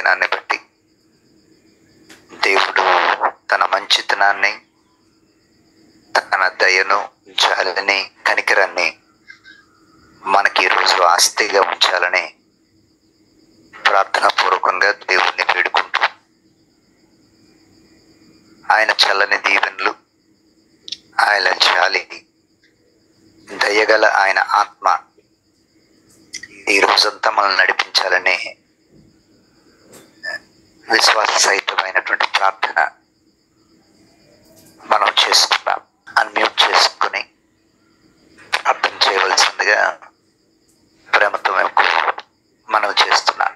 లేఖనాన్ని బట్టి దేవుడు తన మంచితనాన్ని, తన దయను, జాలిని, కనికరాన్ని మనకి ఈరోజు ఆస్తిగా ఉంచాలని ప్రార్థనా పూర్వకంగా దేవుణ్ణి వేడుకుంటూ ఆయన చల్లని దీవెనలు, ఆయన జాలి, దయగల ఆయన ఆత్మ ఈ రోజంతా మనల్ని నడిపించాలని విశ్వాస సహితమైనటువంటి ప్రార్థన మనం చేసుకున్నాం. అన్మ్యూట్ చేసుకుని అర్థం చేయవలసిందిగా ప్రేమతో మనం చేస్తున్నాం.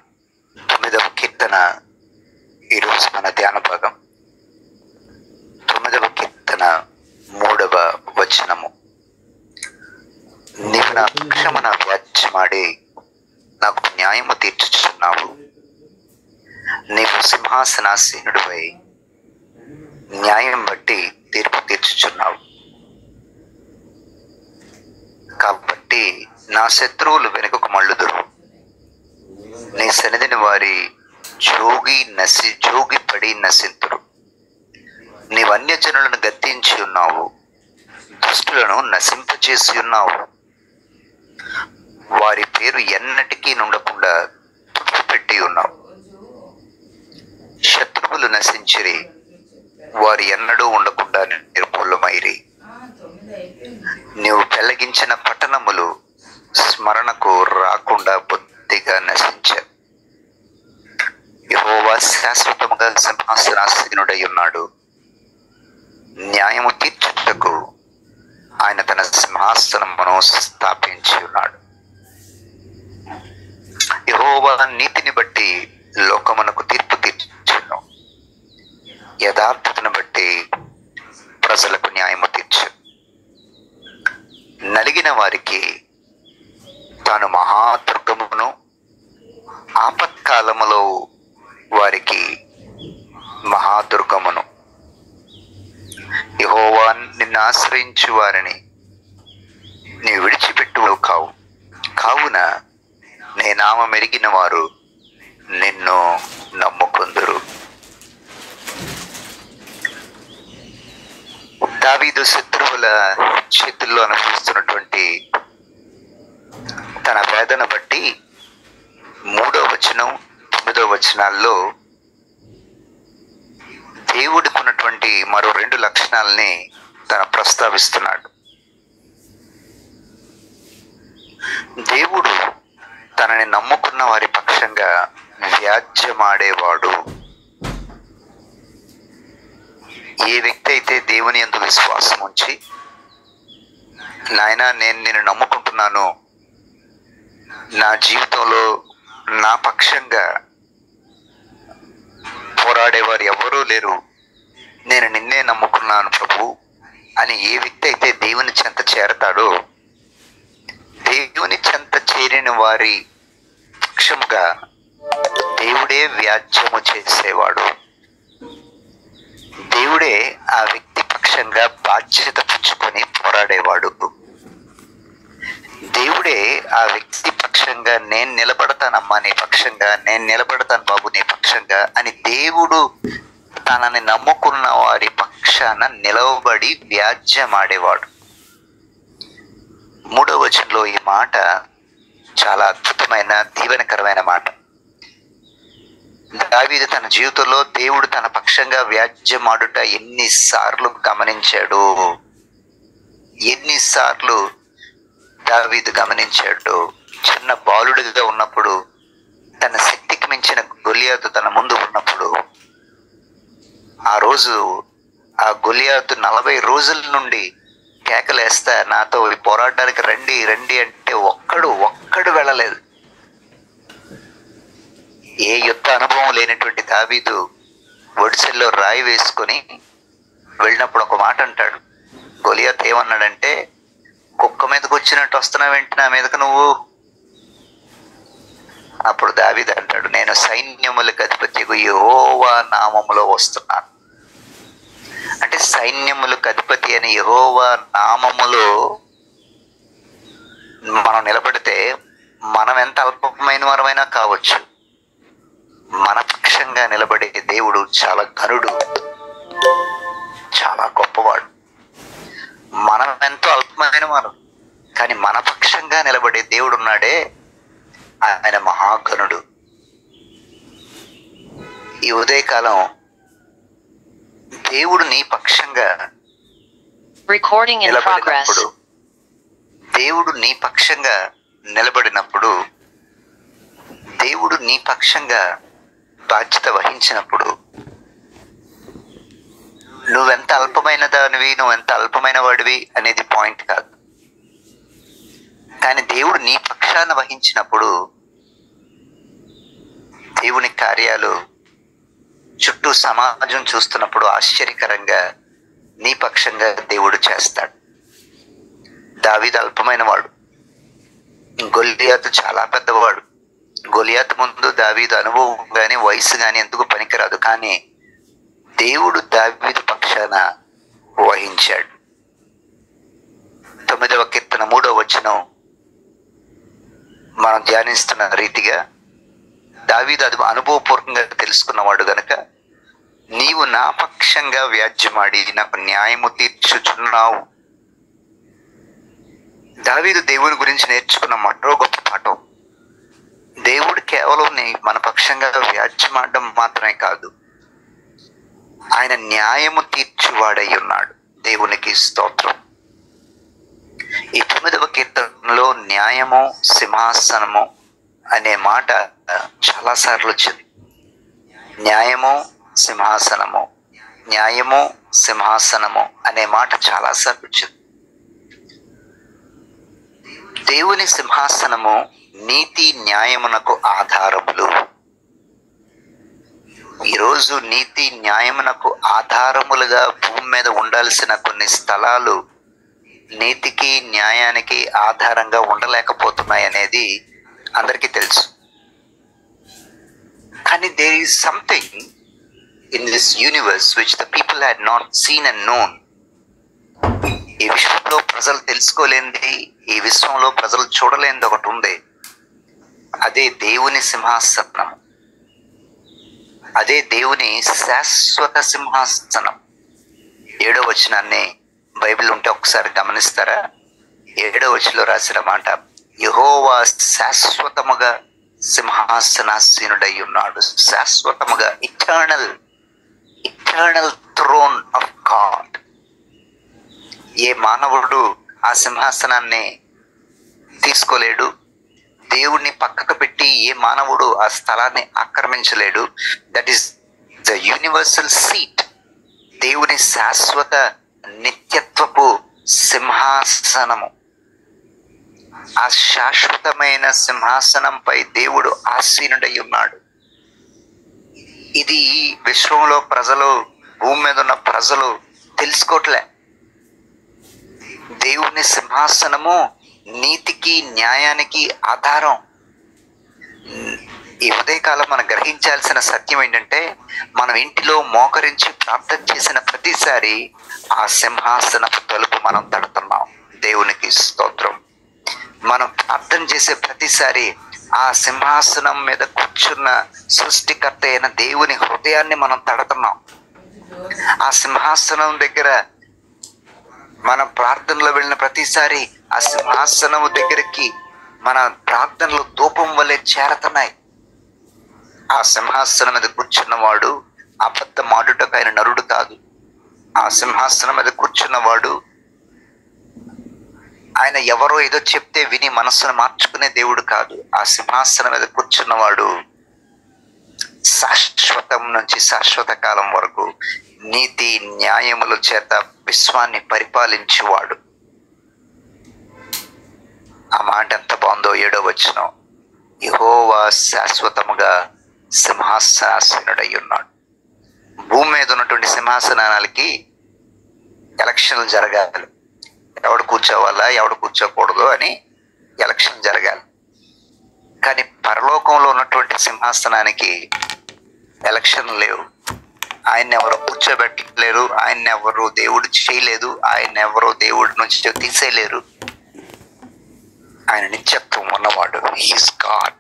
9వ కీర్తన ఈరోజు మన ధ్యాన భాగం. 9వ కీర్తన 3వ వచనము. నీవు నా పక్షమున వ్యాజ్యమాడి నాకు న్యాయము తీర్చుచున్నావు. నీవు సింహాసనాసీనుడివై న్యాయం బట్టి తీర్పు తీర్చుచున్నావు. కాబట్టి నా శత్రువులు వెనుకకు మళ్ళుదురు. నీ సన్నిధిని వారి జోగి పడి నశింతురు. నీవు అన్యజనులను గద్దించి ఉన్నావు, దుష్టులను నశింపచేసి ఉన్నావు. వారి పేరు ఎన్నటికీ నుండకుండా తుడిచిపెట్టి ఉన్నావు. శత్రువులు నశించిరి, వారు ఎన్నడూ ఉండకుండా నిర్మూలమైరి. నీవు పెళ్లగించిన పట్టణములు స్మరణకు రాకుండా బొత్తిగా నశించారు. యెహోవా శాశ్వతముగా సింహాసనాసీనుడై ఉన్నాడు. న్యాయము తీర్చుటకు ఆయన తన సింహాసనమును స్థాపించి ఉన్నాడు. యెహోవా నీతిని బట్టి లోకమునకు తీర్పు తీర్చును, యథార్థతను బట్టి ప్రజలకు న్యాయము తీర్చు. నలిగిన వారికి తాను మహాదుర్గమును, ఆపత్కాలములో వారికి మహాదుర్గమును. యెహోవా నిన్ను ఆశ్రయించు వారిని నీవు విడిచిపెట్టువు కావు. కావున నీ నామం ఎరిగిన వారు నిన్ను నమ్ముకుందురు. దావీదు శత్రువుల చేతుల్లో అనుభవిస్తున్నటువంటి తన వేదన బట్టి 3వ వచనం 9వ వచనాల్లో దేవుడికి ఉన్నటువంటి మరో 2 లక్షణాలని తన ప్రస్తావిస్తున్నాడు. దేవుడు తనని నమ్ముకున్న వారి పక్షంగా వ్యాజ్యమాడేవాడు. ఏ వ్యక్తి అయితే దేవుని యందు విశ్వాసం ఉంచి, నాయనా నేను నిన్ను నమ్ముకుంటున్నాను, నా జీవితంలో నా పక్షంగా పోరాడేవారు ఎవరూ లేరు, నేను నిన్నే నమ్ముకున్నాను ప్రభు అని ఏ వ్యక్తి అయితే దేవుని చెంత చేరతాడో, దేవుని చెంత చేరిన వారి పక్షముగా దేవుడే వ్యాజ్యము చేసేవాడు. దేవుడే ఆ వ్యక్తి పక్షంగా బాధ్యత పుచ్చుకొని పోరాడేవాడు. దేవుడే ఆ వ్యక్తి పక్షంగా నేను నిలబడతానమ్మా నీ పక్షంగా, నేను నిలబడతాను బాబు నీ పక్షంగా అని దేవుడు తనని నమ్ముకున్న వారి పక్షాన నిలవబడి వ్యాజ్యమాడేవాడు. 3వ వచనంలో ఈ మాట చాలా అద్భుతమైన, దీవెనకరమైన మాట. దావీదు తన జీవితంలో దేవుడు తన పక్షంగా వ్యాజ్యమాడుట ఎన్నిసార్లు గమనించాడు, ఎన్నిసార్లు దావీదు గమనించాడు. చిన్న బాలుడిగా ఉన్నప్పుడు, తన శక్తికి మించిన గొలియాతు తన ముందు ఉన్నప్పుడు, ఆ రోజు ఆ గొలియాతు 40 రోజుల నుండి కేకలేస్తా నాతో పోరాడడానికి రండి రండి అంటే ఒక్కడు వెళ్ళలేదు. ఏ యుద్ధ అనుభవం లేనటువంటి దావీదు ఒడిసెల్లో రాయి వేసుకొని వెళ్ళినప్పుడు ఒక మాట అంటాడు. గొలియాత్ ఏమన్నాడంటే, కుక్క మీదకి వచ్చినట్టు వస్తున్నావేంటి నా మీదకు నువ్వు? అప్పుడు దావీదు అంటాడు, నేను సైన్యములకు అధిపతియగు యెహోవా నామములో వస్తున్నాను. అంటే సైన్యములకు అధిపతి అని యెహోవా నామములో మనం నిలబడితే మనం ఎంత అల్పమైన వారమైనా కావచ్చు, మన దేవుడు చాలా ఘనుడు, చాలా గొప్పవాడు. మనం ఎంతో అల్పమైన వారు, కానీ మన పక్షంగా నిలబడే దేవుడు ఉన్నాడే, ఆయన మహాఘనుడు. ఈ ఉదయకాలం దేవుడు నీ పక్షంగా నిలబడినప్పుడు, దేవుడు నీ పక్షంగా నిలబడినప్పుడు, దేవుడు నీ పక్షంగా బాధ్యత వహించినప్పుడు, నువ్వెంత అల్పమైన దానివి, నువ్వెంత అల్పమైన వాడివి అనేది పాయింట్ కాదు. కానీ దేవుడు నీ పక్షాన వహించినప్పుడు దేవుని కార్యాలు చుట్టూ సమాజం చూస్తున్నప్పుడు ఆశ్చర్యకరంగా నీ పక్షంగా దేవుడు చేస్తాడు. దావీదు అల్పమైన వాడు, గొలియాతు చాలా పెద్దవాడు. గొలియాతు ముందు దావీదు అనుభవం కానీ వయసు కానీ ఎందుకు పనికిరాదు, కానీ దేవుడు దావీదు పక్షాన వహించాడు. 9వ కీర్తన 3వ వచనం మనం ధ్యానిస్తున్న రీతిగా దావీదు అది అనుభవపూర్వకంగా తెలుసుకున్నవాడు గనక, నీవు నా పక్షంగా వ్యాజ్యమాడి నాకు న్యాయము తీర్చుచున్నావు. దావీదు దేవుని గురించి నేర్చుకున్న మరో గొప్ప పాఠం, దేవుడు కేవలం మన పక్షంగా వ్యాజ్యమాడడం మాత్రమే కాదు, ఆయన న్యాయము తీర్చువాడై ఉన్నాడు. దేవునికి స్తోత్రం. ఈ 9వ కీర్తనలో న్యాయము సింహాసనము అనే మాట చాలాసార్లు వచ్చింది. న్యాయము సింహాసనము, న్యాయము సింహాసనము అనే మాట చాలాసార్లు వచ్చింది. దేవుని సింహాసనము నీతి న్యాయమునకు ఆధారములు. ఈరోజు నీతి న్యాయమునకు ఆధారములుగా భూమి మీద ఉండాల్సిన కొన్ని స్థలాలు నీతికి న్యాయానికి ఆధారంగా ఉండలేకపోతున్నాయి అనేది అందరికీ తెలుసు. కానీ there is something in this universe which the people had not seen and known. ఈ విశ్వంలో ప్రజలు తెలుసుకోలేనిది, ఈ విశ్వంలో ప్రజలు చూడలేనిది ఒకటి ఉంది. అదే దేవుని సింహాసనం, అదే దేవుని శాశ్వత సింహాసనం. 7వ వచనాన్ని బైబిల్ ఉంటే ఒకసారి గమనిస్తారా? 7వ వచనంలో రాసిన మాట, యెహోవా శాశ్వతముగా సింహాసనాసీనుడై ఉన్నాడు. శాశ్వతముగా, ఇటర్నల్ థ్రోన్ ఆఫ్ గాడ్. ఏ మానవుడు ఆ సింహాసనాన్ని తీసుకోలేడు. దేవుణ్ణి పక్కకు పెట్టి ఏ మానవుడు ఆ స్థలాన్ని ఆక్రమించలేడు. That is the universal seat. దేవుని శాశ్వత నిత్యత్వపు సింహాసనము. ఆ శాశ్వతమైన సింహాసనంపై దేవుడు ఆసీనుడై ఉన్నాడు. ఇది విశ్వంలో ప్రజలు, భూమి మీద ఉన్న ప్రజలు తెలుసుకోవట్లే. దేవుని సింహాసనము నీతికి న్యాయానికి ఆధారం. ఈ ఉదయకాలం మనం గ్రహించాల్సిన సత్యం ఏంటంటే, మనం ఇంటిలో మోకరించి ప్రార్థన చేసిన ప్రతిసారి ఆ సింహాసనపు తలుపు మనం తడుతున్నాం. దేవునికి స్తోత్రం. మనం ప్రార్థన చేసే ప్రతిసారి ఆ సింహాసనం మీద కూర్చున్న సృష్టికర్త అయిన దేవుని హృదయాన్ని మనం తడుతున్నాం. ఆ సింహాసనం దగ్గర మన ప్రార్థనలో వెళ్ళిన ప్రతిసారి ఆ సింహాసనము దగ్గరికి మన ప్రార్థనలు ధూపం వల్లే చేరుతున్నాయి. ఆ సింహాసనం మీద కూర్చున్నవాడు అబద్ధమాడుటకు ఆయన నరుడు కాదు. ఆ సింహాసనం మీద కూర్చున్నవాడు ఆయన ఎవరో ఏదో చెప్తే విని మనస్సును మార్చుకునే దేవుడు కాదు. ఆ సింహాసనం మీద కూర్చున్నవాడు శాశ్వతం నుంచి శాశ్వత కాలం వరకు నీతి న్యాయముల చేత విశ్వాన్ని పరిపాలించేవాడు. ఆ మాట ఎంత బాగుందో. 7వ వచనం, యెహోవా శాశ్వతముగా సింహాసనాసీనుడై ఉన్నాడు. భూమి మీద ఉన్నటువంటి సింహాసనాలకి ఎలక్షన్లు జరగాలి. ఎవడు కూర్చోవాలా, ఎవడు కూర్చోకూడదు అని ఎలక్షన్ జరగాలి. కానీ పరలోకంలో ఉన్నటువంటి సింహాసనానికి ఎలక్షన్ లేవు. ఆయన్ని ఎవరు కూర్చోబెట్టలేరు, ఆయన్ని ఎవరు దేవుడు చేయలేదు, ఆయన్ని ఎవరు దేవుడి నుంచి తీసేయలేరు. ఆయన నిత్యత్వం ఉన్నవాడు. He's God.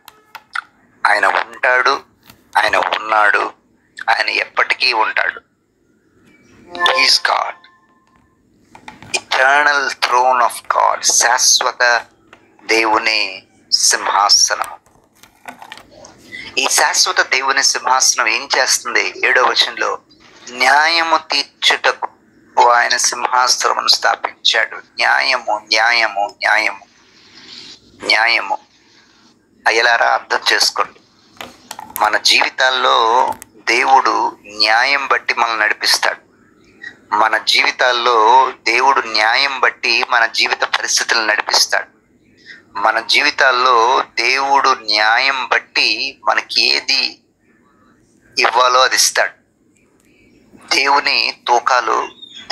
ఆయన ఉంటాడు, ఆయన ఉన్నాడు, ఆయన ఎప్పటికీ ఉంటాడు. Is God, eternal throne of God, శాశ్వత దేవుని సింహాసనం. ఈ శాశ్వత దేవుని సింహాసనం ఏం చేస్తుంది? 7వ వచనంలో, న్యాయము తీర్చుటకు ఆయన సింహాసనమును స్థాపించాడు. న్యాయము, న్యాయము, న్యాయము, న్యాయము. అయ్యలారా అర్థం చేసుకోండి, మన జీవితాల్లో దేవుడు న్యాయం బట్టి మనల్ని నడిపిస్తాడు. మన జీవితాల్లో దేవుడు న్యాయం బట్టి మన జీవిత పరిస్థితులను నడిపిస్తాడు. మన జీవితాల్లో దేవుడు న్యాయం బట్టి మనకి ఏది ఇవ్వాలో అది ఇస్తాడు. దేవుని తూకాలు,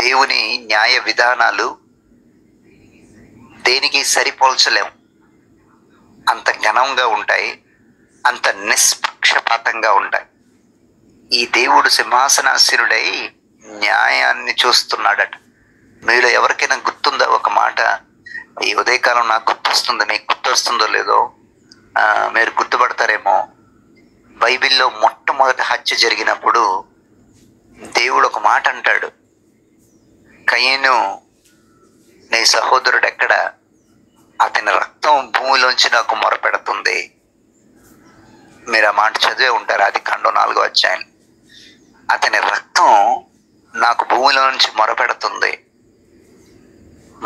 దేవుని న్యాయ విధానాలు దేనికి సరిపోల్చలేము. అంత ఘనంగా ఉంటాయి, అంత నిష్పక్షపాతంగా ఉంటాయి. ఈ దేవుడు సింహాసనాసీనుడై న్యాయాన్ని చూస్తున్నాడట. మీలో ఎవరికైనా గుర్తుందా ఒక మాట? ఈ ఉదయకాలం నాకు గుర్తొస్తుంది, మీకు గుర్తొస్తుందో లేదో మీరు గుర్తుపడతారేమో. బైబిల్లో మొట్టమొదటి హత్య జరిగినప్పుడు దేవుడు ఒక మాట అంటాడు, కయీను నీ సహోదరుడు ఎక్కడ? అతని రక్తం భూమిలోంచి నాకు మొరపెడుతుంది. మీరు ఆ మాట చదివే ఉంటారు, ఆదికాండం 4వ అధ్యాయం. అతని రక్తం నాకు భూమిలో నుంచి మొరపెడుతుంది.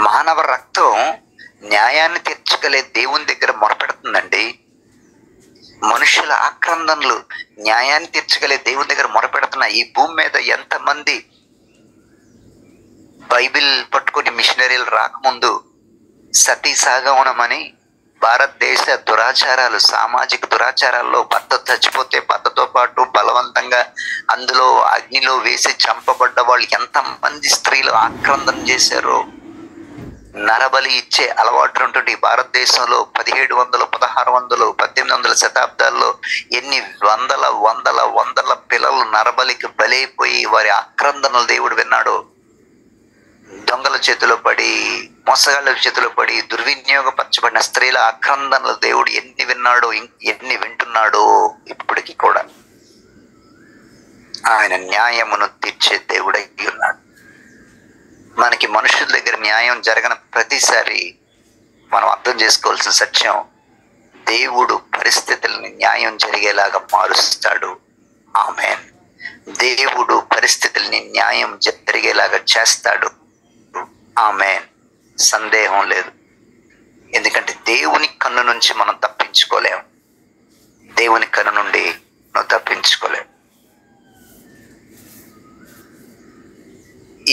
మానవ రక్తం న్యాయాన్ని తీర్చగలే దేవుని దగ్గర మొరపెడుతుందండి. మనుషుల ఆక్రందనలు న్యాయాన్ని తీర్చగలే దేవుని దగ్గర మొరపెడుతున్నాయి. ఈ భూమి మీద ఎంతమంది బైబిల్ పట్టుకుని మిషనరీలు రాకముందు సతీ సాగమనమని భారతదేశ దురాచారాలు, సామాజిక దురాచారాల్లో భర్త చచ్చిపోతే భర్తతో పాటు బలవంతంగా అందులో అగ్నిలో వేసి చంపబడ్డ వాళ్ళు ఎంతమంది స్త్రీలు ఆక్రందన చేశారో. నరబలి ఇచ్చే అలవాటు ఉంటుంది భారతదేశంలో. 1700, 1600, 1800 శతాబ్దాల్లో ఎన్ని వందల వందల వందల పిల్లలు నరబలికి బలైపోయి వారి ఆక్రందనలు దేవుడు విన్నాడు. దొంగల చేతిలో పడి, మోసగాళ్ళ చేతిలో పడి, దుర్వినియోగపరచబడిన స్త్రీల ఆక్రందనలు దేవుడు ఎన్ని విన్నాడో, ఎన్ని వింటున్నాడో ఇప్పటికీ కూడా. ఆయన న్యాయమును తీర్చే దేవుడై ఉన్నాడు. మనకి మనుషుల దగ్గర న్యాయం జరగని ప్రతిసారి మనం అర్థం చేసుకోవాల్సిన సత్యం, దేవుడు పరిస్థితుల్ని న్యాయం జరిగేలాగా మారుస్తాడు. ఆమేన్. దేవుడు పరిస్థితుల్ని న్యాయం జరిగేలాగా చేస్తాడు. ఆమేన్. సందేహం లేదు. ఎందుకంటే దేవుని కన్ను నుంచి మనం తప్పించుకోలేము. దేవుని కన్ను నుండి నువ్వు తప్పించుకోలేవు.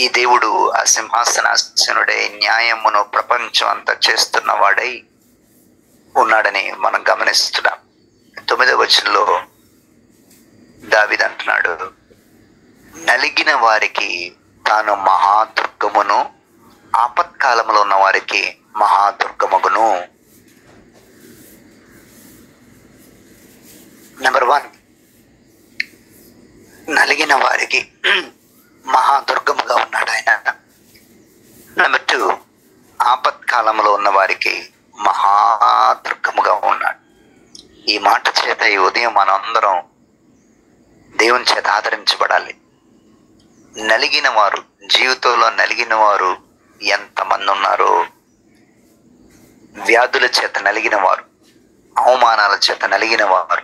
ఈ దేవుడు ఆ సింహాసనాసనుడై న్యాయమును ప్రపంచం అంతా చేస్తున్న వాడై ఉన్నాడని మనం గమనిస్తున్నాం. 9వ వచనంలో దావీదు అంటున్నాడు, నలిగిన వారికి తాను మహాదుర్గమును, ఆపత్కాలంలో ఉన్న వారికి మహాదుర్గమగును. నెంబర్ 1, నలిగిన వారికి మహాదుర్గముగా ఉన్నాడు ఆయన. నెంబర్ 2, ఆపత్కాలంలో ఉన్న వారికి మహాదుర్గముగా ఉన్నాడు. ఈ మాట చేత ఈ ఉదయం మనందరం దేవుని చేత ఆదరించబడాలి. నలిగిన వారు, జీవితంలో నలిగిన వారు ఎంతమంది ఉన్నారో. వ్యాధుల చేత నలిగిన వారు, అవమానాల చేత నలిగిన వారు,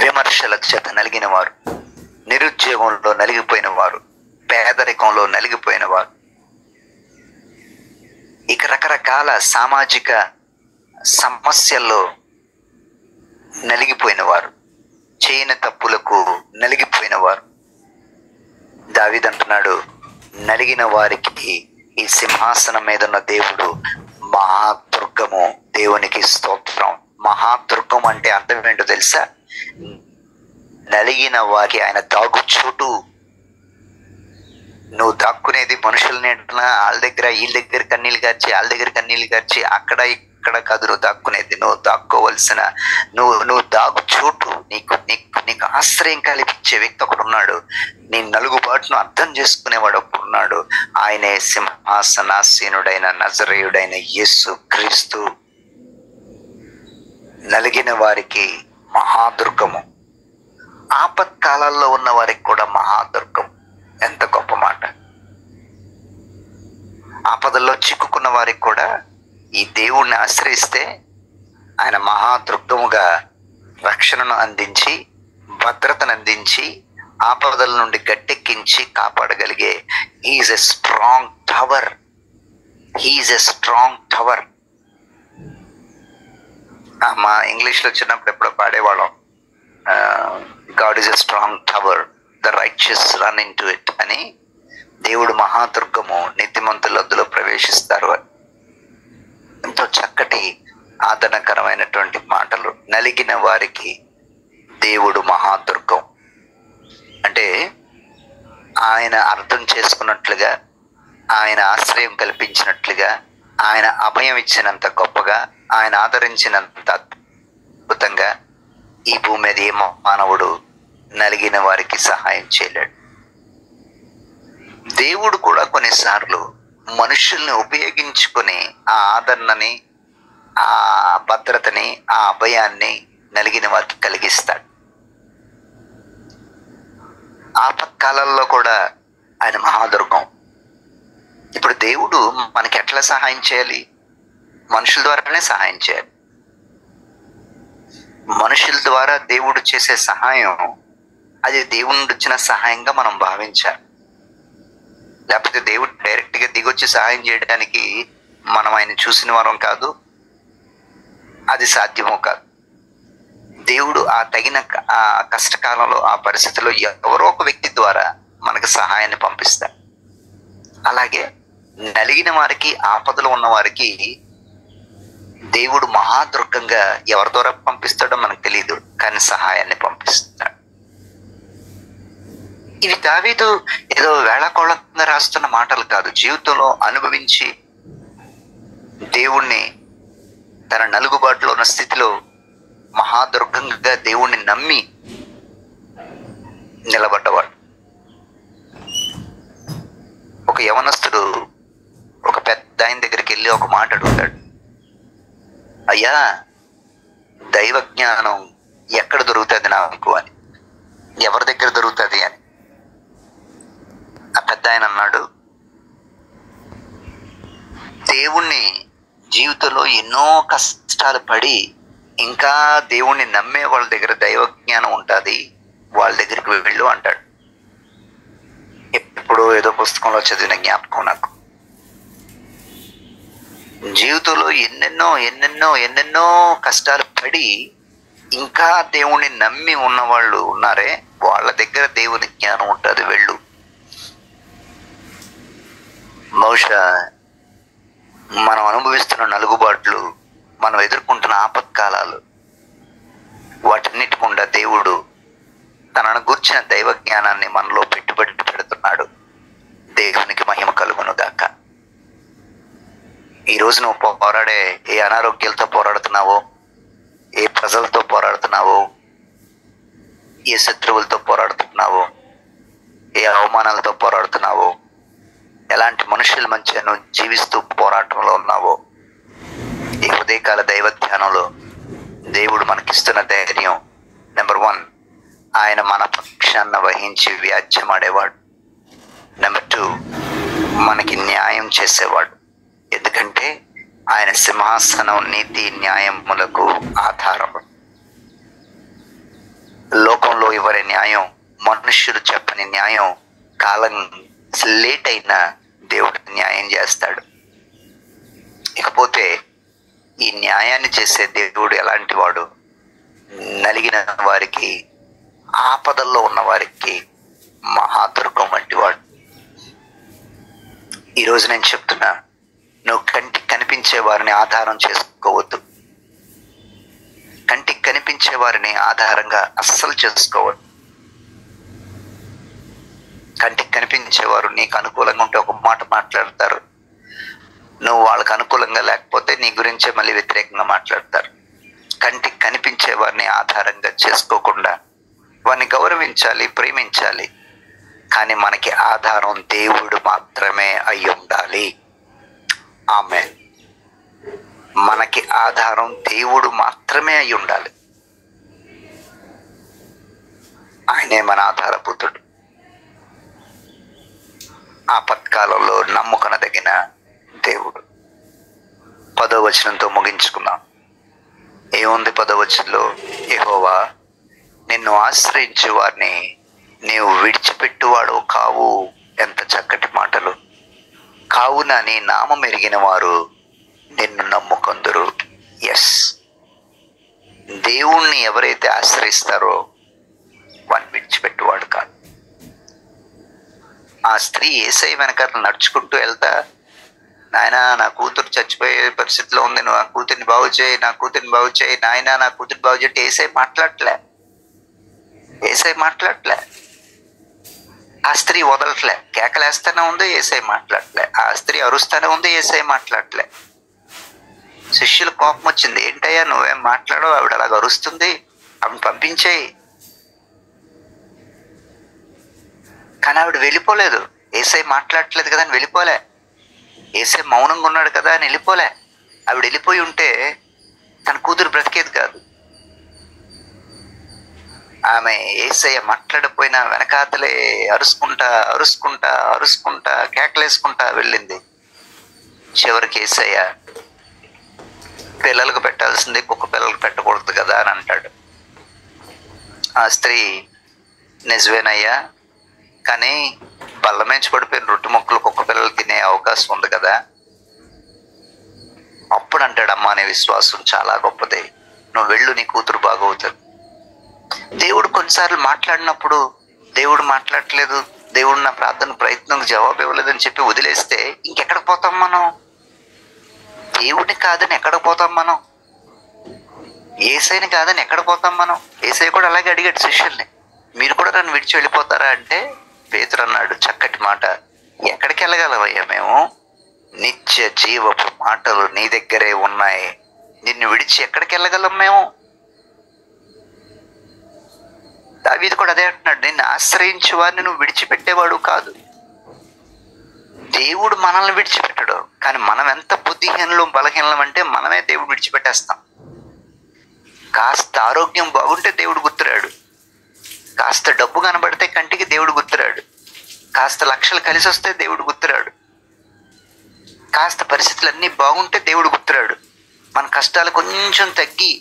విమర్శల చేత నలిగిన వారు, నిరుద్యోగంలో నలిగిపోయిన వారు, పేదరికంలో నలిగిపోయిన వారు, ఇక రకరకాల సామాజిక సమస్యల్లో నలిగిపోయిన వారు, చేయని తప్పులకు నలిగిపోయిన వారు. దావీదు అంటున్నాడు, నలిగిన వారికి ఈ సింహాసనం మీద ఉన్న దేవుడు మహాదుర్గము. దేవునికి స్తోత్రం. మహాదుర్గం అంటే అర్థం ఏంటో తెలుసా? నలిగిన వారికి ఆయన దాగు చోటు. నువ్వు దాక్కునేది మనుషుల నీటన, వాళ్ళ దగ్గర వీళ్ళ దగ్గర కన్నీళ్ళు గార్చి, వాళ్ళ దగ్గర కన్నీళ్ళు గార్చి, అక్కడ ఇక్కడ కాదు నువ్వు దాక్కునేది. నువ్వు దాక్కోవలసిన నువ్వు దాగు చోటు, నీకు నీకు ఆశ్రయం కల్పించే వ్యక్తి ఒకడు ఉన్నాడు. నీ నలుగుబాటును అర్థం చేసుకునేవాడు ఒకడు ఉన్నాడు. ఆయనే సింహాసనాసీనుడైన నజరేయుడైన యేసు క్రీస్తు. నలిగిన వారికి మహాదుర్గము, ఆపత్కాలాల్లో ఉన్న వారికి కూడా మహాదుర్గం. ఎంత గొప్ప మాట! ఆపదల్లో చిక్కుకున్న వారికి కూడా ఈ దేవుణ్ణి ఆశ్రయిస్తే ఆయన మహాదుర్గముగా రక్షణను అందించి, భద్రతను అందించి, ఆపదల నుండి గట్టెక్కించి కాపాడగలిగే he is a strong tower. He is a strong tower. మా ఇంగ్లీష్లో చిన్నప్పుడు ఎప్పుడో పాడేవాళ్ళం, God is a strong tower, the righteous run into it అని. దేవుడు మహాదుర్గము, నీతిమంతులు అందులో ప్రవేశిస్తారు అని. ఎంతో చక్కటి ఆదరణకరమైనటువంటి మాటలు. నలిగిన వారికి దేవుడు మహాదుర్గం అంటే ఆయన అర్థం చేసుకున్నట్లుగా, ఆయన ఆశ్రయం కల్పించినట్లుగా, ఆయన అభయం ఇచ్చినంత గొప్పగా, ఆయన ఆదరించినంత అద్భుతంగా ఈ భూమి మీద ఏ మానవుడు నలిగిన వారికి సహాయం చేయలేడు. దేవుడు కూడా కొన్నిసార్లు మనుషుల్ని ఉపయోగించుకొని ఆ ఆదరణని, ఆ భద్రతని, ఆ అభయాన్ని నలిగిన వారికి కలిగిస్తాడు. ఆపత్కాలంలో కూడా ఆయన మహాదుర్గం. ఇప్పుడు దేవుడు మనకి ఎట్లా సహాయం చేయాలి? మనుషుల ద్వారానే సహాయం చేయాలి. మనుషుల ద్వారా దేవుడు చేసే సహాయం అది దేవుడి నుండి వచ్చిన సహాయంగా మనం భావించాలి. లేకపోతే దేవుడు డైరెక్ట్గా దిగొచ్చి సహాయం చేయడానికి మనం ఆయన చూసిన వారం కాదు, అది సాధ్యమో కాదు. దేవుడు ఆ తగిన ఆ కష్టకాలంలో, ఆ పరిస్థితిలో ఎవరో ఒక వ్యక్తి ద్వారా మనకు సహాయాన్ని పంపిస్తాడు. అలాగే నలిగిన వారికి, ఆపదలో ఉన్న వారికి దేవుడు మహాదుర్గంగా ఎవరి ద్వారా పంపిస్తాడో మనకు తెలియదు, కానీ సహాయాన్ని పంపిస్తాడు. ఇవి దావీదు ఏదో వేళాకోళంగా రాస్తున్న మాటలు కాదు. జీవితంలో అనుభవించి దేవుణ్ణి తన నలుగుబాటులో ఉన్న స్థితిలో మహాదుర్గంగా దేవుణ్ణి నమ్మి నిలబడ్డవాడు. ఒక యవనస్తుడు ఒక పెద్ద ఆయన దగ్గరికి వెళ్ళి ఒక మాట అడుగుతాడు, అయ్యా దైవ జ్ఞానం ఎక్కడ దొరుకుతుంది నాకు అని. ఎవరి దగ్గర దొరుకుతుంది అని. ఆ పెద్ద ఆయన అన్నాడు, దేవుణ్ణి జీవితంలో ఎన్నో కష్టాలు పడి ఇంకా దేవుణ్ణి నమ్మే వాళ్ళ దగ్గర దైవ జ్ఞానం ఉంటుంది, వాళ్ళ దగ్గరికి వెళ్ళు అంటాడు. ఎప్పుడో ఏదో పుస్తకంలో చదివిన జ్ఞాపకం నాకు. జీవితంలో ఎన్నెన్నో ఎన్నెన్నో ఎన్నెన్నో కష్టాలు పడి ఇంకా దేవుణ్ణి నమ్మి ఉన్నవాళ్ళు ఉన్నారే, వాళ్ళ దగ్గర దేవుని జ్ఞానం ఉంటుంది, వెళ్ళు. బహుశా మనం అనుభవిస్తున్న నలుగుబాట్లు, మనం ఎదుర్కొంటున్న ఆపత్కాలాలు, వాటన్నిటికుండా దేవుడు తనను గూర్చిన దైవ జ్ఞానాన్ని మనలో పెట్టుబడి పెడుతున్నాడు. దేవునికి మహిమ కలుగును గాక. ఈరోజు నువ్వు పోరాడే ఏ అనారోగ్యాలతో పోరాడుతున్నావో, ఏ ప్రజలతో పోరాడుతున్నావో, ఏ శత్రువులతో పోరాడుతున్నావో, ఏ అవమానాలతో పోరాడుతున్నావో, ఎలాంటి మనుషుల మధ్య నువ్వు జీవిస్తూ పోరాటంలో ఉన్నావో, ఈ ఉదయకాల దైవ ధ్యానంలో దేవుడు మనకిస్తున్న ధైర్యం, నెంబర్ 1, ఆయన మన పక్షాన వహించి వ్యాజ్యమాడేవాడు. నెంబర్ 2, మనకి న్యాయం చేసేవాడు. ఎందుకంటే ఆయన సింహాసనం నీతి న్యాయములకు ఆధారం. లోకంలో ఎవరి న్యాయం, మనుష్యులు చెప్పని న్యాయం, కాలం లేట్ అయినా దేవుడు న్యాయం చేస్తాడు. ఇకపోతే ఈ న్యాయాన్ని చేసే దేవుడు ఎలాంటి వాడు? నలిగిన వారికి, ఆపదల్లో ఉన్న వారికి మహాదుర్గం వంటి వాడు. ఈరోజు నేను చెప్తున్నా, నువ్వు కంటికి కనిపించే వారిని ఆధారం చేసుకోవద్దు. కంటికి కనిపించే వారిని ఆధారంగా అస్సలు చేసుకోవద్దు. కంటికి కనిపించేవారు నీకు అనుకూలంగా ఉంటే ఒక మాట మాట్లాడతారు, నువ్వు వాళ్ళకు అనుకూలంగా లేకపోతే నీ గురించే మళ్ళీ వ్యతిరేకంగా మాట్లాడతారు. కంటికి కనిపించే వారిని ఆధారంగా చేసుకోకుండా వారిని గౌరవించాలి, ప్రేమించాలి. కానీ మనకి ఆధారం దేవుడు మాత్రమే అయి ఉండాలి. ఆమేన్. మనకి ఆధారం దేవుడు మాత్రమే అయి ఉండాలి. ఆయనే మన ఆధారపుత్రుడు. ఆపత్కాలంలో నమ్ముకొనదగిన దేవుడు. 10వ వచనంతో ముగించుకున్నాం. ఏముంది 10వ వచనంలో? యెహోవా, నిన్ను ఆశ్రయించే వారిని నీవు విడిచిపెట్టువాడు కావు. ఎంత చక్కటి మాటలు! కావున నీ నామం ఎరిగిన వారు నిన్ను నమ్ముకొందురు. ఎస్, దేవుణ్ణి ఎవరైతే ఆశ్రయిస్తారో వాడిని విడిచిపెట్టువాడు కాదు. ఆ స్త్రీ యేసయ్య వెనకాల నడుచుకుంటూ వెళ్తా, నాయనా నా కూతురు చచ్చిపోయే పరిస్థితిలో ఉంది, నువ్వు నా కూతుర్ని బాగు చేయి, నా కూతుర్ని బాగు చేయి, నాయనా నా కూతుర్ని బాగు చేయి. యేసయ్య మాట్లాడట్లే. ఆ స్త్రీ వదలట్లే, కేకలేస్తానే ఉంది, యేసయ్య మాట్లాడట్లే. ఆ స్త్రీ అరుస్తానే ఉంది, యేసయ్య మాట్లాడట్లే. శిష్యులు కోపం వచ్చింది, ఏంటయ్యా నువ్వేం మాట్లాడవు, ఆవిడ అలాగ అరుస్తుంది, ఆవిడ పంపించేయి. కానీ ఆవిడ వెళ్ళిపోలేదు. యేసయ్య మాట్లాడట్లేదు కదా అని వెళ్ళిపోలే. యేసయ్య మౌనంగా ఉన్నాడు కదా అని వెళ్ళిపోలే. ఆవిడ వెళ్ళిపోయి ఉంటే తన కూతురు బ్రతికేది కాదు. ఆమె యేసయ్య మాట్లాడపోయినా వెనకాతలే అరుసుకుంటా కేకలేసుకుంటా వెళ్ళింది. చివరికి యేసయ్య పిల్లలకు పెట్టాల్సింది కుక్క పిల్లలకు పెట్టకూడదు కదా అని అంటాడు. ఆ స్త్రీ, నిజమేనయ్యా, కానీ బల్ల మేంచి పడిపోయిన రొట్టె ముక్కలు కుక్క పిల్లలు తినే అవకాశం ఉంది కదా. అప్పుడు అంటాడు, అమ్మా నీ విశ్వాసం చాలా గొప్పది, నువ్వు వెళ్ళు, నీ కూతురు బాగవుతుంది. దేవుడు కొన్నిసార్లు మాట్లాడినప్పుడు దేవుడు మాట్లాడట్లేదు, దేవుడు నా ప్రార్థన ప్రయత్నం జవాబు ఇవ్వలేదని చెప్పి వదిలేస్తే ఇంకెక్కడికి పోతాం మనం? దేవుడిని కాదని ఎక్కడ పోతాం మనం? యేసయ్యని కాదని ఎక్కడ పోతాం మనం? యేసయ్య కూడా అలాగే అడిగాడు శిష్యుల్ని, మీరు కూడా నన్ను విడిచి వెళ్ళిపోతారా అంటే పేతురు అన్నాడు చక్కటి మాట, ఎక్కడికి వెళ్ళగలవయ్యా మేము? నిత్య జీవపు మాటలు నీ దగ్గరే ఉన్నాయి, నిన్ను విడిచి ఎక్కడికి వెళ్ళగలం మేము? దావీదు కూడా అదే అంటున్నాడు, నిన్ను ఆశ్రయించే వారిని నువ్వు విడిచిపెట్టేవాడు కాదు. దేవుడు మనల్ని విడిచిపెట్టడు, కానీ మనం ఎంత బుద్ధిహీనులు బలహీనం అంటే మనమే దేవుడు విడిచిపెట్టేస్తాం. కాస్త ఆరోగ్యం బాగుంటే దేవుడు గుర్తురాడు, కాస్త డబ్బు కనబడితే కంటికి దేవుడు గుర్తురాడు, కాస్త లక్షలు కలిసి వస్తే దేవుడు గుర్తురాడు, కాస్త పరిస్థితులు అన్నీ బాగుంటే దేవుడు గుర్తురాడు. మన కష్టాలు కొంచెం తగ్గి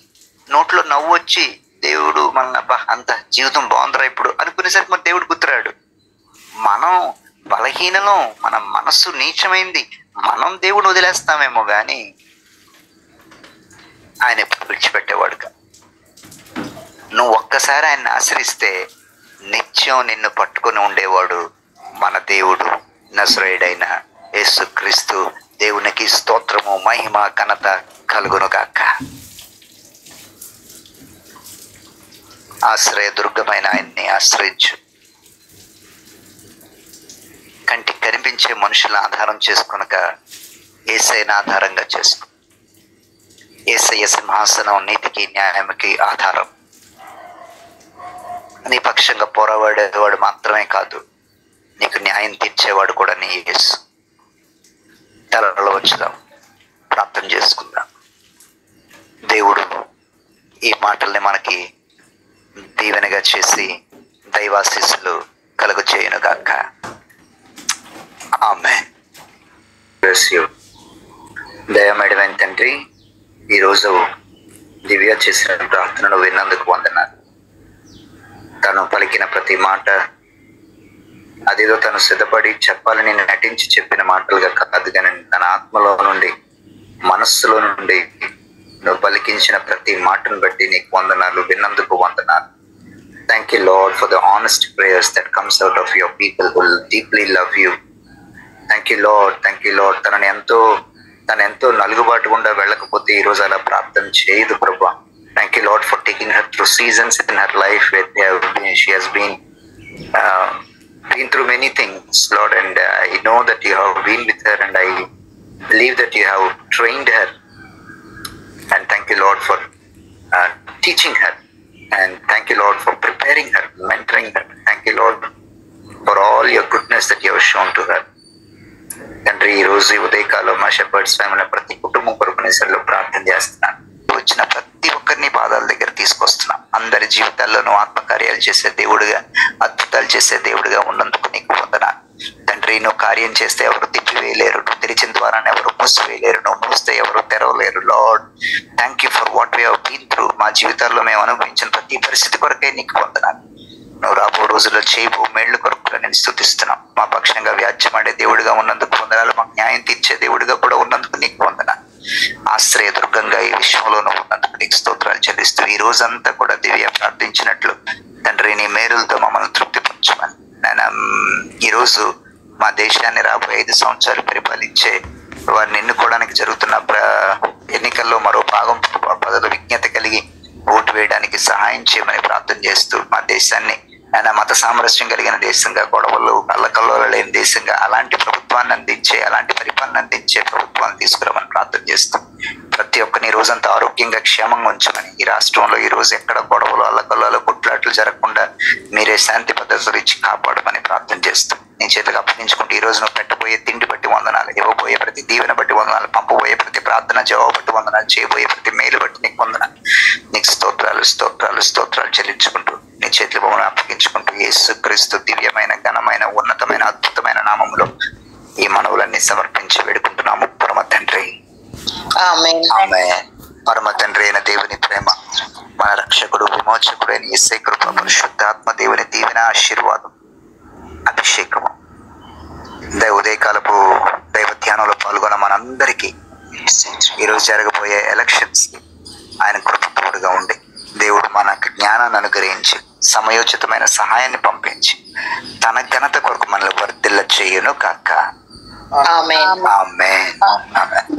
నోట్లో నవ్వు వచ్చి దేవుడు మన అంత జీవితం బాగుందిరా ఇప్పుడు అనుకునేసరికి మన దేవుడు గుర్తురాడు. మనం బలహీనలో, మన మనస్సు నీచమైంది, మనం దేవుడు వదిలేస్తామేమో కానీ ఆయన ఎప్పుడు విడిచిపెట్టేవాడుగా. నువ్వు ఒక్కసారి ఆయన్ని ఆశ్రయిస్తే నిత్యం నిన్ను పట్టుకొని ఉండేవాడు మన దేవుడు, నజరేయుడైన యేసుక్రీస్తు. దేవునికి స్తోత్రము, మహిమ, ఘనత కలుగును గాక. ఆశ్రయ దుర్గమైన ఆయన్ని ఆశ్రయించు. కంటికి కనిపించే మనుషులను ఆధారం చేసుకొనక యేసయ్యను ఆధారంగా చేసుకో. యేసయ్య సింహాసనం నీతికి న్యాయానికి ఆధారం. నీ పక్షంగా పోరాడేవాడు మాత్రమే కాదు, నీకు న్యాయం తీర్చేవాడు కూడా నీ యేసు. తలలో వచ్చుదాం, ప్రార్థన చేసుకుందాం. దేవుడు ఈ మాటల్ని మనకి దీవెనగా చేసి దైవాశీస్సులు కలుగు చేయును గాక. ఆమేన్. దయమేడమైన తండ్రి, ఈరోజు దివ్య చేసిన ప్రార్థనను విన్నందుకు వందనాలు. తను పలికిన ప్రతి మాట అదేదో తను సిద్ధపడి చెప్పాలని నటించి చెప్పిన మాటలుగా కాదు, కానీ తన ఆత్మలో నుండి, మనస్సులో నుండి నువ్వు పలికించిన ప్రతి మాటను బట్టి నీకు వందనాలు, విన్నందుకు వందనాలు. Thank you, Lord, for the honest prayers that comes out of your people who deeply love you. Thank you, Lord. Thank you, Lord. తను ఎంతో నలుగుబాటు గుండా వెళ్ళకపోతే ఈరోజు అలా ప్రార్థన చేయదు ప్రభా. Thank you, Lord, for taking her through seasons in her life where she has been through many things, Lord, and I know that you have been with her, and I believe that you have trained her. And thank you, Lord, for teaching her, and thank you, Lord, for preparing her, mentoring her. Thank you, Lord, for all your goodness that you have shown to her. తండ్రి, ఈ రోజు ఉదయకాలం మా shepherd's family ప్రతి కుటుంబం కొరకు నిసరిలో ప్రార్థన చేస్తున్నాను. వచ్చిన ప్రతి ఒక్కరిని పాదాల దగ్గర తీసుకొస్తున్నాం. అందరి జీవితాల్లోనూ ఆత్మకార్యాలు చేసే దేవుడిగా, అద్భుతాలు చేసే దేవుడిగా ఉన్నందుకు నీకు వందనాలు తండ్రి. నువ్వు కార్యం చేస్తే ఎవరు తిప్పివేయలేరు, నువ్వు తెరిచిన ద్వారాన్ని ఎవరు మూసివేయలేరు, నువ్వు మూస్తే ఎవరు తెరవలేరు. Lord, thank you for what we have been through. మా జీవితాల్లో మేము అనుభవించిన ప్రతి పరిస్థితి కొరకే నీకు వందనాలు. నువ్వు రాబో రోజుల్లో చేయబో మేళ్ల కొరకు నేను స్తుతిస్తున్నాం. మా పక్షంగా వ్యాజ్యమాడే దేవుడిగా ఉన్నందుకు వందనాలు. మాకు న్యాయం తీర్చే దేవుడిగా కూడా ఉన్నందుకు నీకు వందనాలు. ఆశ్రయదుర్గంగా ఈ విషయంలో నువ్వు ఉన్నందుకు నీకు స్తోత్రాలు చెల్లిస్తూ ఈ రోజంతా కూడా దివ్య ప్రార్థించినట్లు తండ్రి నీ మేలులతో మమ్మల్ని తృప్తిపరచమని నేను ఈరోజు మా దేశాన్ని రాబోయే 5 సంవత్సరాలు పరిపాలించే వారిని ఎన్నుకోవడానికి జరుగుతున్న ఎన్నికల్లో మరో భాగం పదవి విజ్ఞత కలిగి ఓటు వేయడానికి సహాయం చేయమని ప్రార్థన చేస్తూ మా దేశాన్ని ఆయన మత సామరస్యం కలిగిన దేశంగా, గొడవలు కళ్ళకల్లోలు లేని దేశంగా, అలాంటి ప్రభుత్వాన్ని అందించే, అలాంటి పరిపాలన అందించే ప్రభుత్వాన్ని తీసుకురామని ప్రార్థన చేస్తాం. ప్రతి ఒక్కరిని ఈ రోజంతా ఆరోగ్యంగా క్షేమంగా ఉంచమని, ఈ రాష్ట్రంలో ఈ రోజు ఎక్కడ గొడవలు అల్లకల్లోలు కొట్లాట్లు జరగకుండా మీరే శాంతి భద్రతలు ఇచ్చి కాపాడమని ప్రార్థన చేస్తాం. నీ చేతికి అప్పగించుకుంటూ ఈ రోజు నువ్వు పెట్టబోయే తిండి బట్టి వందనాలు, ఇవ్వబోయే ప్రతి దీవెన బట్టి వందనాలు, పంపబోయే ప్రతి ప్రార్థన జవాబు బట్టి వందనాలు, చేయబోయే ప్రతి మేలు బట్టి నీకు వందనాలు. నీకు స్తోత్రాలు స్తోత్రాలు స్తోత్రాలు చెల్లించుకుంటూ నీ చేతులు మమ్మల్ని అప్పగించుకుంటూ యేసుక్రీస్తు దివ్యమైన ఘనమైన ఉన్నతమైన అద్భుతమైన నామములో ఈ మనవులన్నీ సమర్పించి వేడుకుంటున్నాము పరమ తండ్రి. ఆమేన్. పరమ తండ్రి అయిన దేవుని ప్రేమ, మన రక్షకుడు విమోచకుడు అయిన యేసయ్య కృప, పరిశుద్ధాత్మ దేవుని దీవెన, ఆశీర్వాదం, అభిషేకము ఉదయకాలపు దైవ ధ్యానంలో పాల్గొన్న మనందరికీ ఈరోజు జరగబోయే ఎలక్షన్స్ ఆయన కృప తోడుగా ఉండి దేవుడు మనకు జ్ఞానాన్ని అనుగ్రహించి సమయోచితమైన సహాయాన్ని పంపించి తన ఘనత కొరకు మనల్ని వర్ధిల్ల చేయును కాక. ఆమేన్. ఆమేన్. ఆమేన్.